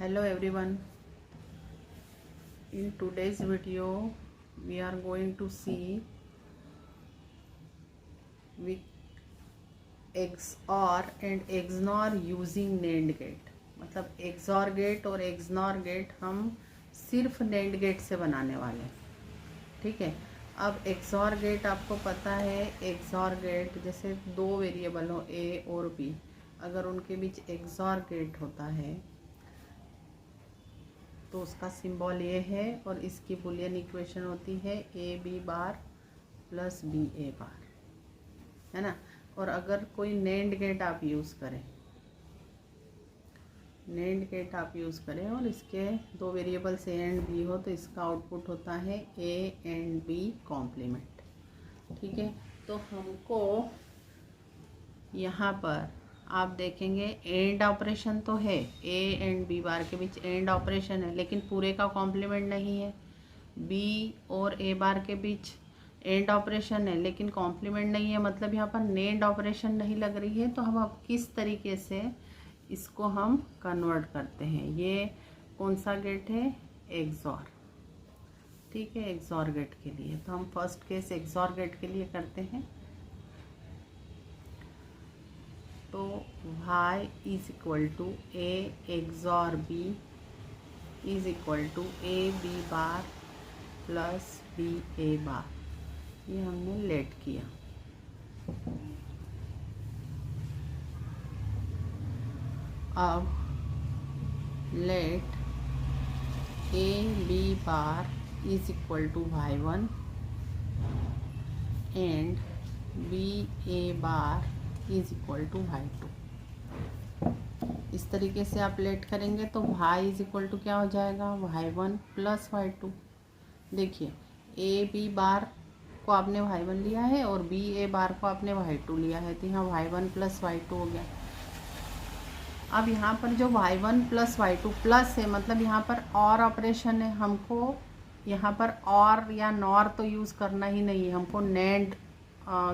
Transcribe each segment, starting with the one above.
Hello everyone. In today's video we are going to see with XOR and XNOR using NAND gate. मतलब XOR gate और XNOR gate हम सिर्फ NAND gate से बनाने वाले हैं। ठीक है, अब XOR गेट आपको पता है, XOR गेट जैसे दो वेरिएबल हो A और B, अगर उनके बीच XOR गेट होता है तो उसका सिंबल ये है और इसकी बुलियन इक्वेशन होती है AB बार प्लस BA बार, है ना। और अगर कोई NAND गेट आप यूज़ करें, NANड गेट आप यूज़ करें और इसके दो वेरिएबल्स A एंड B हो तो इसका आउटपुट होता है A एंड B कॉम्प्लीमेंट। ठीक है, तो हमको यहाँ पर आप देखेंगे एंड ऑपरेशन तो है, A एंड B बार के बीच एंड ऑपरेशन है, लेकिन पूरे का कॉम्प्लीमेंट नहीं है। B और A बार के बीच एंड ऑपरेशन है लेकिन कॉम्प्लीमेंट नहीं है, मतलब यहाँ पर नेंड ऑपरेशन नहीं लग रही है। तो हम अब किस तरीके से इसको हम कन्वर्ट करते हैं, ये कौन सा गेट है, XOR। ठीक है, XOR गेट के लिए तो हम फर्स्ट केस XOR गेट के लिए करते हैं। तो y is equal to A XOR B is equal to AB bar plus BA bar, ये हमने लेट किया। अब let AB bar is equal to y1 and BA bar is equal to y2। इस तरीके से आप लेट करेंगे तो y इज इक्वल टू क्या हो जाएगा, y1 प्लस y2। देखिए AB बार को आपने y1 लिया है और BA बार को आपने y2 लिया है, तो यहाँ y1 प्लस y2 हो गया। अब यहाँ पर जो y1 प्लस y2 प्लस है, मतलब यहाँ पर और ऑपरेशन है, हमको यहाँ पर और या नॉर तो यूज़ करना ही नहीं है, हमको नेंड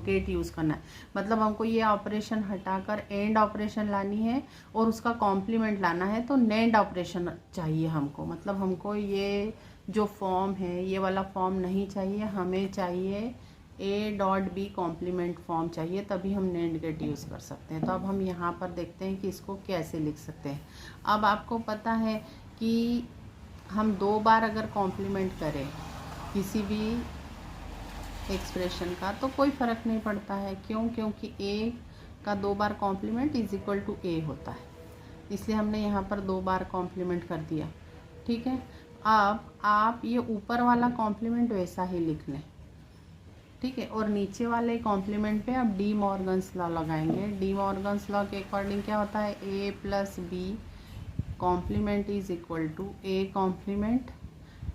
गेट यूज़ करना है। मतलब हमको ये ऑपरेशन हटाकर एंड ऑपरेशन लानी है और उसका कॉम्प्लीमेंट लाना है, तो नेंड ऑपरेशन चाहिए हमको। मतलब हमको ये जो फॉर्म है ये वाला फॉर्म नहीं चाहिए, हमें चाहिए A dot B complement form चाहिए, तभी हम नेंड गेट यूज़ कर सकते हैं। तो अब हम यहाँ पर देखते हैं कि इसको कैसे लिख सकते हैं। अब आपको पता है कि हम दो बार अगर कॉम्प्लीमेंट करें किसी भी एक्सप्रेशन का तो कोई फ़र्क नहीं पड़ता है। क्यों? क्योंकि A का दो बार complement is equal to A होता है, इसलिए हमने यहाँ पर दो बार कॉम्प्लीमेंट कर दिया। ठीक है, अब आप ये ऊपर वाला कॉम्प्लीमेंट वैसा ही लिख लें। ठीक है, और नीचे वाले कॉम्प्लीमेंट पे आप डी मॉर्गन्स लॉ लगाएंगे। डी मॉर्गन्स लॉ के अकॉर्डिंग क्या होता है, A plus B complement is equal to A complement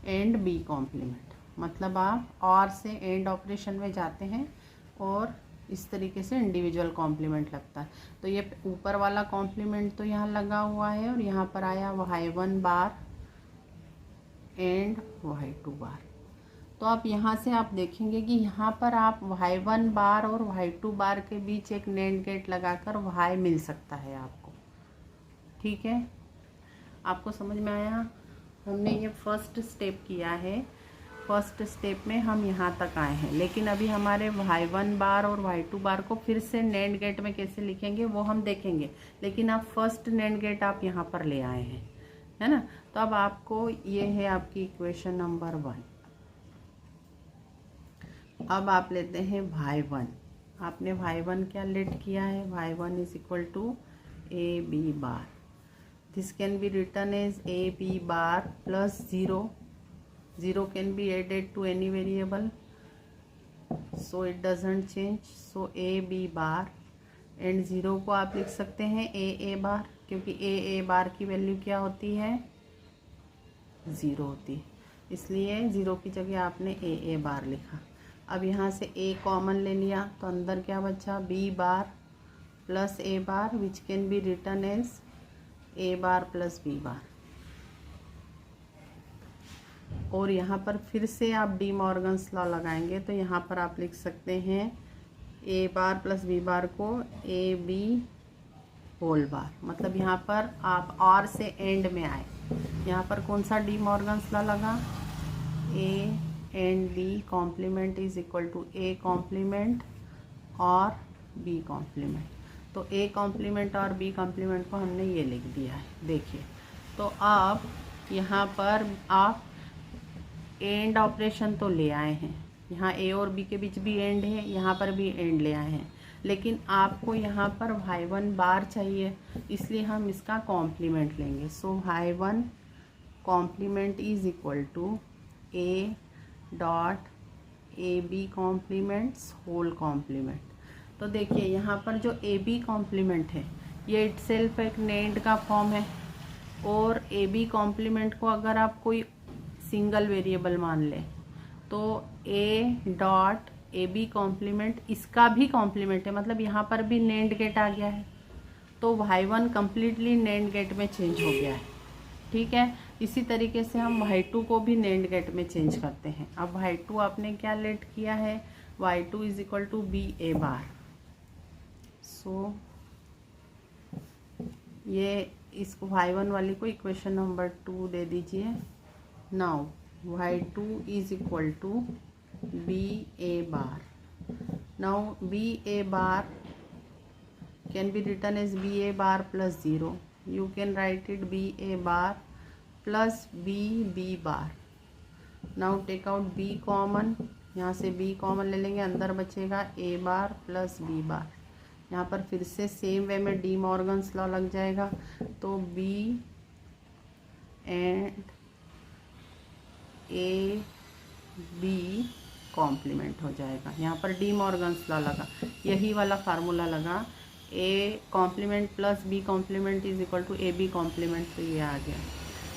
and B complement. मतलब आप और से एंड ऑपरेशन में जाते हैं और इस तरीके से इंडिविजुअल कॉम्प्लीमेंट लगता है। तो ये ऊपर वाला कॉम्प्लीमेंट तो यहाँ लगा हुआ है और यहाँ पर आया y1 बार एंड y2 बार। तो आप यहाँ से आप देखेंगे कि यहाँ पर आप y1 बार और y2 बार के बीच एक नेंड गेट लगाकर y मिल सकता है आपको। ठीक है, आपको समझ में आया? हमने ये फर्स्ट स्टेप किया है, फर्स्ट स्टेप में हम यहाँ तक आए हैं, लेकिन अभी हमारे y1 बार और y2 बार को फिर से नेंड गेट में कैसे लिखेंगे वो हम देखेंगे। लेकिन आप फर्स्ट नेंड गेट आप यहाँ पर ले आए हैं, है ना। तो अब आपको ये है आपकी इक्वेशन नंबर 1। अब आप लेते हैं y1। आपने y1 क्या लेट किया है, y1 is equal to AB bar. This can be written as AB bar plus 0। 0 can be added to any variable, so it doesn't change, so AB bar and 0 को आप लिख सकते हैं AA बार, क्योंकि AA बार की value क्या होती है, 0 होती है, इसलिए 0 की जगह आपने AA बार लिखा। अब यहाँ से A कॉमन ले लिया तो अंदर क्या बचा, B bar plus A bar which can be written as A bar plus B bar. और यहाँ पर फिर से आप डी मॉर्गन्स लॉ लगाएंगे तो यहाँ पर आप लिख सकते हैं A बार प्लस B बार को AB होल बार। मतलब यहाँ पर आप और से एंड में आए, यहाँ पर कौन सा डी मॉर्गन्स लॉ लगा, A and B complement is equal to A complement और बी कॉम्प्लीमेंट। तो ए कॉम्प्लीमेंट और बी कॉम्प्लीमेंट को हमने ये लिख दिया है। देखिए, तो अब यहाँ पर आप एंड ऑपरेशन तो ले आए हैं, यहाँ ए और बी के बीच भी एंड है, यहाँ पर भी एंड ले आए हैं, लेकिन आपको यहाँ पर y1 बार चाहिए, इसलिए हम इसका कॉम्प्लीमेंट लेंगे। So y1 complement is equal to A dot A B complements whole complement. तो देखिए यहाँ पर जो ए बी कॉम्प्लीमेंट है ये इटसेल्फ एक नेंड का फॉर्म है, और ए बी कॉम्प्लीमेंट को अगर आप कोई सिंगल वेरिएबल मान लें तो A dot A B complement इसका भी कॉम्प्लीमेंट है, मतलब यहाँ पर भी नेंड गेट आ गया है, तो y1 कम्प्लीटली नेंड गेट में चेंज हो गया है। ठीक है, इसी तरीके से हम y2 को भी नेंड गेट में चेंज करते हैं। अब y2 आपने क्या लेट किया है, y2 is equal to B A bar. So ये इसको y1 वाली को इक्वेशन नंबर 2 दे दीजिए। Now y2 is equal to B A bar. Now B A bar can be written as b a bar plus 0. You can write it b a bar plus b b bar. Now take out b common, यहाँ से b common ले लेंगे, अंदर बचेगा a bar plus b बार। यहाँ पर फिर से सेम वे में डी मॉर्गन्स लॉ लग जाएगा, तो b and a b complement हो जाएगा। यहाँ पर डी मॉर्गन्स लॉ लगा, यही वाला फार्मूला लगा, A complement plus B complement is equal to A B complement. तो ये आ गया,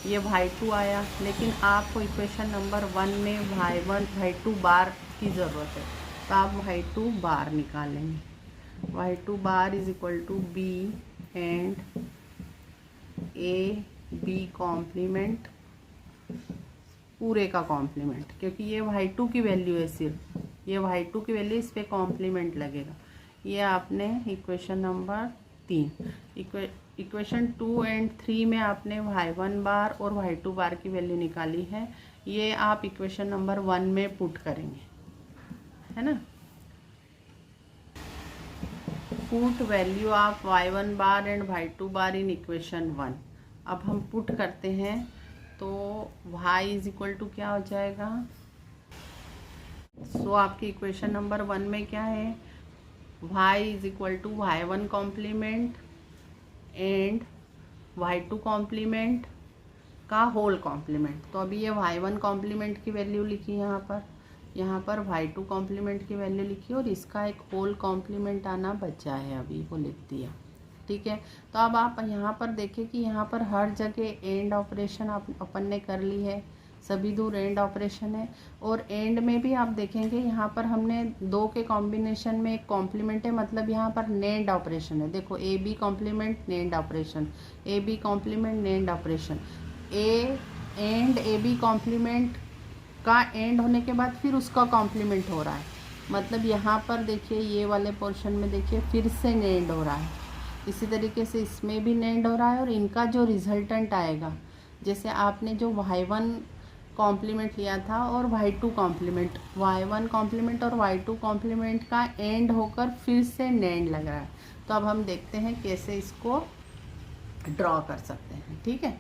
ये y2 आया, लेकिन आपको इक्वेशन नंबर 1 में y2 बार की ज़रूरत है, तो आप y2 बार निकालेंगे। y2 bar is equal to B and A B complement पूरे का कॉम्प्लीमेंट, क्योंकि ये y2 की वैल्यू है, सिर्फ ये y2 की वैल्यू, इस पर कॉम्प्लीमेंट लगेगा। ये आपने इक्वेशन नंबर 3। इक्वेशन 2 एंड 3 में आपने y1 बार और y2 बार की वैल्यू निकाली है, ये आप इक्वेशन नंबर 1 में पुट करेंगे, है ना। Put value of y1 bar and y2 bar in equation 1। अब हम पुट करते हैं, तो y इज इक्वल टू क्या हो जाएगा। सो आपकी इक्वेशन नंबर 1 में क्या है, y is equal to y1 complement and y2 complement का होल कॉम्प्लीमेंट। तो अभी ये y1 कॉम्प्लीमेंट की वैल्यू लिखी यहाँ पर y2 कॉम्प्लीमेंट की वैल्यू लिखी, और इसका एक होल कॉम्प्लीमेंट आना बचा है, अभी वो लिख दिया। ठीक है, तो अब आप यहाँ पर देखें कि यहाँ पर हर जगह एंड ऑपरेशन अपन ने कर ली है, सभी दूर एंड ऑपरेशन है, और एंड में भी आप देखेंगे यहाँ पर हमने दो के कॉम्बिनेशन में एक कॉम्प्लीमेंट है, मतलब यहाँ पर नेंड ऑपरेशन है। देखो A B complement NAND operation, A B complement NAND operation, A and A B complement का एंड होने के बाद फिर उसका कॉम्प्लीमेंट हो रहा है, मतलब यहाँ पर देखिए ये वाले पोर्शन में देखिए फिर से नेंड हो रहा है, इसी तरीके से इसमें भी नेंड हो रहा है, और इनका जो रिजल्टेंट आएगा, जैसे आपने जो y1 कॉम्प्लीमेंट लिया था और y2 कॉम्प्लीमेंट, y1 कॉम्प्लीमेंट और y2 कॉम्प्लीमेंट का एंड होकर फिर से नेंड लग रहा है। तो अब हम देखते हैं कैसे इसको ड्रॉ कर सकते हैं। ठीक है,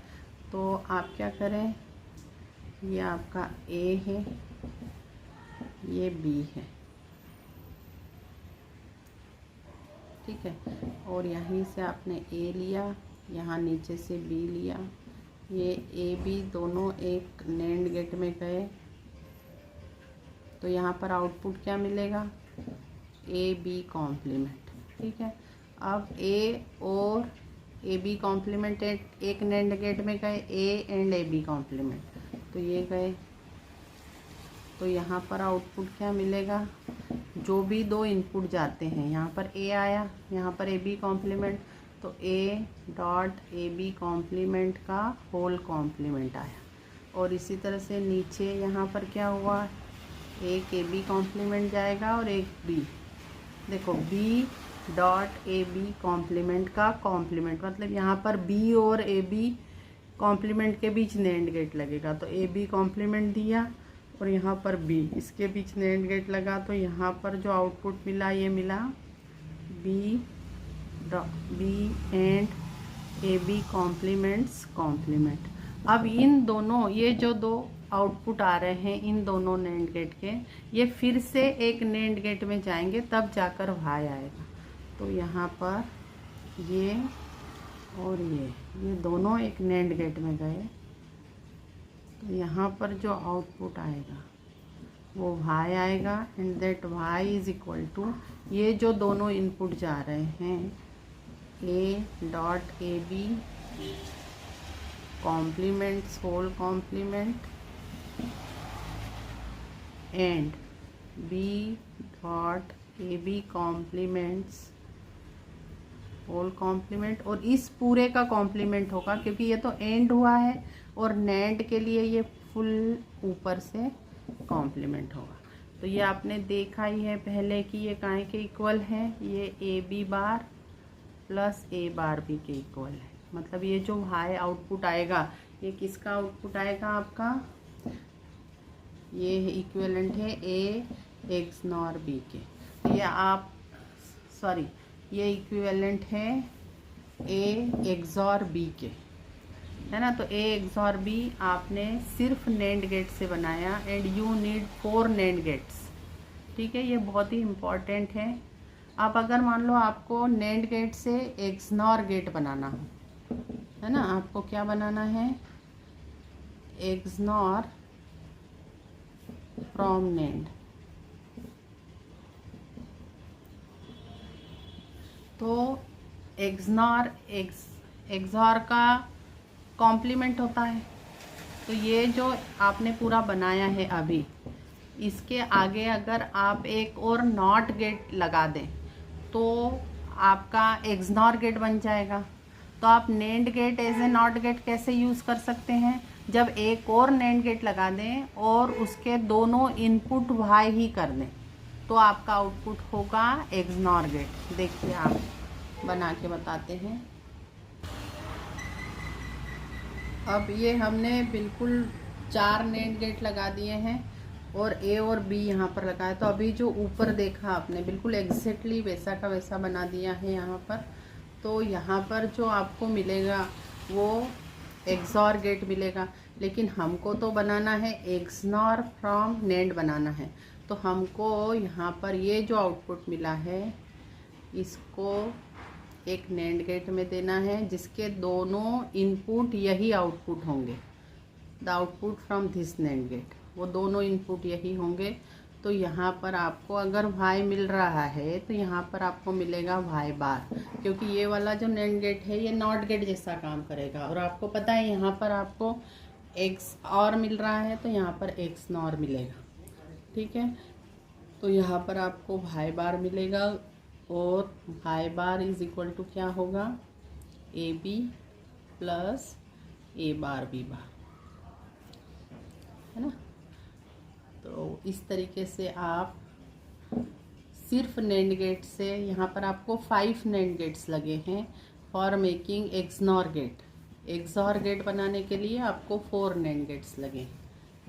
तो आप क्या करें, ये आपका A है, ये B है, ठीक है, और यहीं से आपने A लिया, यहाँ नीचे से B लिया, ये ए बी दोनों एक नेंड गेट में गए, तो यहाँ पर आउटपुट क्या मिलेगा, ए बी कॉम्प्लीमेंट। ठीक है, अब ए और ए बी कॉम्प्लीमेंट एक नेंड गेट में गए, A and A B complement, तो ये गए, तो यहाँ पर आउटपुट क्या मिलेगा, जो भी दो इनपुट जाते हैं, यहाँ पर ए आया, यहाँ पर ए बी कॉम्प्लीमेंट, तो A dot A B complement का होल कॉम्प्लीमेंट आया, और इसी तरह से नीचे यहाँ पर क्या हुआ, एक ए बी कॉम्प्लीमेंट जाएगा और एक बी, देखो B dot A B complement का कॉम्प्लीमेंट, मतलब यहाँ पर बी और ए बी कॉम्प्लीमेंट के बीच नैंड गेट लगेगा, तो ए बी कॉम्प्लीमेंट दिया और यहाँ पर बी, इसके बीच नैंड गेट लगा, तो यहाँ पर जो आउटपुट मिला ये मिला B and A B complements complement. अब इन दोनों, ये जो दो आउटपुट आ रहे हैं इन दोनों नैंड गेट के, ये फिर से एक नैंड गेट में जाएंगे तब जाकर वाई आएगा। तो यहाँ पर ये और ये दोनों एक नैंड गेट में गए, तो यहाँ पर जो आउटपुट आएगा वो वाई आएगा and that Y is equal to, ये जो दोनों इनपुट जा रहे हैं A dot A B complements whole complement and B dot A B complements whole complement, और इस पूरे का कॉम्प्लीमेंट होगा क्योंकि ये तो एंड हुआ है और नैंड के लिए ये फुल ऊपर से कॉम्प्लीमेंट होगा। तो ये आपने देखा ही है पहले कि ये काहे के इक्वल है, ये A B bar plus A bar B के इक्वल है। मतलब ये जो हाई आउटपुट आएगा ये किसका आउटपुट आएगा आपका, ये इक्विवेलेंट है ए एक्स नॉर बी के, ये आप सॉरी ये इक्विवेलेंट है ए एक्सॉर बी के, है ना। तो ए एक्सॉर बी आपने सिर्फ नैंड गेट से बनाया and you need 4 NAND gates, ठीक है। ये बहुत ही इम्पॉर्टेंट है। आप अगर मान लो आपको नैंड गेट से एक्सनॉर गेट बनाना हो, है ना, आपको क्या बनाना है, एक्सनॉर फ्रॉम नैंड, तो एक्सॉर का कॉम्प्लीमेंट होता है। तो ये जो आपने पूरा बनाया है अभी, इसके आगे अगर आप एक और नॉट गेट लगा दें तो आपका एक्सनॉर गेट बन जाएगा। तो आप NAND gate as a NOT gate कैसे यूज़ कर सकते हैं, जब एक और नैंड गेट लगा दें और उसके दोनों इनपुट वाई ही कर दें तो आपका आउटपुट होगा एक्सनॉर गेट। देखिए आप बना के बताते हैं। अब ये हमने बिल्कुल 4 नैंड गेट लगा दिए हैं और ए और बी यहाँ पर लगाया, तो अभी जो ऊपर देखा आपने बिल्कुल एग्जैक्टली वैसा का वैसा बना दिया है यहाँ पर। तो यहाँ पर जो आपको मिलेगा वो एक्सॉर गेट मिलेगा, लेकिन हमको तो बनाना है एक्सनॉर फ्रॉम नैंड बनाना है। तो हमको यहाँ पर ये जो आउटपुट मिला है इसको एक नैंड गेट में देना है जिसके दोनों इनपुट यही आउटपुट होंगे, the output from this NAND gate, वो दोनों इनपुट यही होंगे। तो यहाँ पर आपको अगर वाई मिल रहा है तो यहाँ पर आपको मिलेगा वाई बार, क्योंकि ये वाला जो नैंड गेट है ये नॉट गेट जैसा काम करेगा। और आपको पता है यहाँ पर आपको एक्स और मिल रहा है तो यहाँ पर एक्स नॉर मिलेगा, ठीक है। तो यहाँ पर आपको वाई बार मिलेगा और Y bar is equal to क्या होगा, A B plus A bar B bar, है ना। तो इस तरीके से आप सिर्फ नैंड गेट से, यहाँ पर आपको 5 नैंड गेट्स लगे हैं for making XNOR gate. XOR gate बनाने के लिए आपको 4 नैंड गेट्स लगे,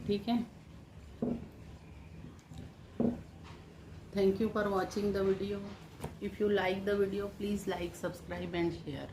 ठीक है। Thank you for watching the video. If you like the video, please like, subscribe and share.